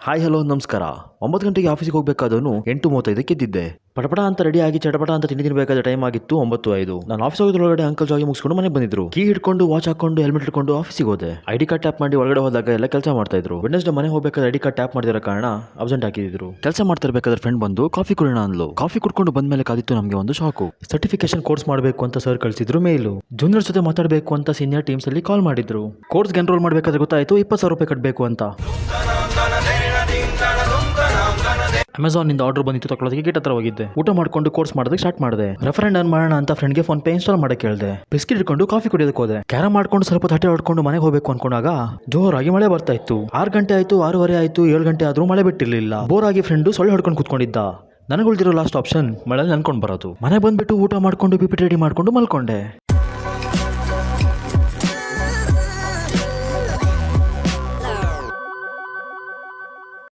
Hi hello ನಮಸ್ಕಾರ. 9 ಗಂಟೆಗೆ ಆಫೀಸಿಗೆ ಹೋಗಬೇಕಾದವನು 8:35ಕ್ಕೆ ಎದ್ದಿದ್ದೆ. ಪಟಪಟ ಅಂತ ರೆಡಿ ಆಗಿ ಚಟಪಟ ಅಂತ ತಿಂಡಿ ತಿನ್ನಬೇಕಾದ ಟೈಮ್ ಆಗಿತ್ತು 9:05. ನಾನು ಆಫೀಸ್ ಹೋಗೋದ್ರೊಳಗಡೆ ಅಂಕಲ್ ಜಾಗಿ ಮುಗಿಸ್ಕೊಂಡು ಮನೆಗೆ ಬಂದಿದ್ರು. ಕೀ ಹಿಡ್ಕೊಂಡು ವಾಚ್ ಹಾಕೊಂಡು ಹೆಲ್ಮೆಟ್ ಹಿಡ್ಕೊಂಡು ಆಫೀಸಿಗೆ ಹೋದೆ. ಐಡಿ ಕಾರ್ಡ್ ಟ್ಯಾಪ್ ಮಾಡಿ ಒಳಗಡೆ ಹೋದಾಗ ಎಲ್ಲ ಕೆಲಸ ಮಾಡ್ತಾ ಇದ್ರು. ವೆಡ್ನೆಸ್ಡೇ ಮನೆ ಹೋಗಬೇಕಾದ್ರೆ ಐಡಿ ಕಾರ್ಡ್ ಟ್ಯಾಪ್ ಮಾಡಿರೋ ಕಾರಣ ಅಬ್ಸೆಂಟ್ ಹಾಕಿದ್ರು. ಕೆಲಸ ಮಾಡ್ತಿರ್ಬೇಕಾದ್ರೆ ಫ್ರೆಂಡ್ ಬಂದು ಕಾಫಿ ಕುಡಿಯೋಣ ಅಂದ್ಲು. ಕಾಫಿ ಕುಡ್ಕೊಂಡು ಬಂದ್ಮೇಲೆ ಕಾದಿತ್ತು ನಮಗೆ ಒಂದು ಶಾಕು. ಸರ್ಟಿಫಿಕೇಶನ್ ಕೋರ್ಸ್ ಮಾಡಬೇಕು ಅಂತ ಸರ್ ಕಳಿಸಿದ್ರು ಮೇಲು. ಜೂನಿಯರ್ಸ್ ಜೊತೆ ಮಾತಾಡಬೇಕು ಅಂತ ಸೀನಿಯರ್ ಟೀಮ್ಸ್ ಅಲ್ಲಿ ಕಾಲ್ ಮಾಡಿದ್ರು. ಕೋರ್ಸ್ಗೆ ಎನ್ರೋಲ್ ಮಾಡಬೇಕಾದ್ರೆ ಗೊತ್ತಾಯ್ತು 20,000 ರೂಪಾಯಿ ಕಟ್ಟಬೇಕು ಅಂತ. ಅಮೆಝಾನ್ ನಿಂದ ಆರ್ಡರ್ ಬಂದಿತ್ತು ತಗೊಳ್ಳೋದಕ್ಕೆ ಗೇಟ್ ಹತ್ರ ಹೋಗಿದ್ದೆ. ಊಟ ಮಾಡ್ಕೊಂಡು ಕೋರ್ಸ್ ಮಾಡೋದಕ್ಕೆ ಸ್ಟಾರ್ಟ್ ಮಾಡಿದೆ. ರೆಫರೆಂಡ್ ಅರ್ನ್ ಮಾಡೋಣ ಅಂತ ಫ್ರೆಂಡ್ಗೆ ಫೋನ್ ಪೇ ಇನ್ಸ್ಟಾಲ್ ಮಾಡಕ್ಕೆ ಹೇಳಿದೆ. ಬಿಸ್ಕಿಟ್ ಇಟ್ಕೊಂಡು ಕಾಫಿ ಕುಡಿಯೋದಕ್ಕೆ ಹೋದೆ. ಕ್ಯಾರಮ್ ಮಾಡ್ಕೊಂಡು ಸ್ವಲ್ಪ ಹಟ್ಟೆ ಹೊಡ್ಕೊಂಡು ಮನೆಗೆ ಹೋಗಬೇಕು ಅನ್ಕೊಂಡಾಗ ಜೋರಾಗಿ ಮಳೆ ಬರ್ತಾ ಇತ್ತು. 6 ಗಂಟೆ ಆಯ್ತು, 6:30 ಆಯ್ತು, 7 ಗಂಟೆ ಆದ್ರೂ ಮಳೆ ಬಿಟ್ಟಿರ್ಲಿಲ್ಲ. ಬೋರ್ ಆಗಿ ಫ್ರೆಂಡು ಸೊಳ್ಳೆ ಹೊಡ್ಕೊಂಡು ಕುತ್ಕೊಂಡಿದ್ದ. ನನಗುಳ್ದಿರೋ ಲಾಸ್ಟ್ ಆಪ್ಷನ್ ಮಳೆ ನನ್ಕೊಂಡು ಬರೋದು. ಮನೆ ಬಂದ್ಬಿಟ್ಟು ಊಟ ಮಾಡ್ಕೊಂಡು ಪಿಪಿಟಿ ರೆಡಿ ಮಾಡ್ಕೊಂಡು ಮಲ್ಕೊಂಡೆ.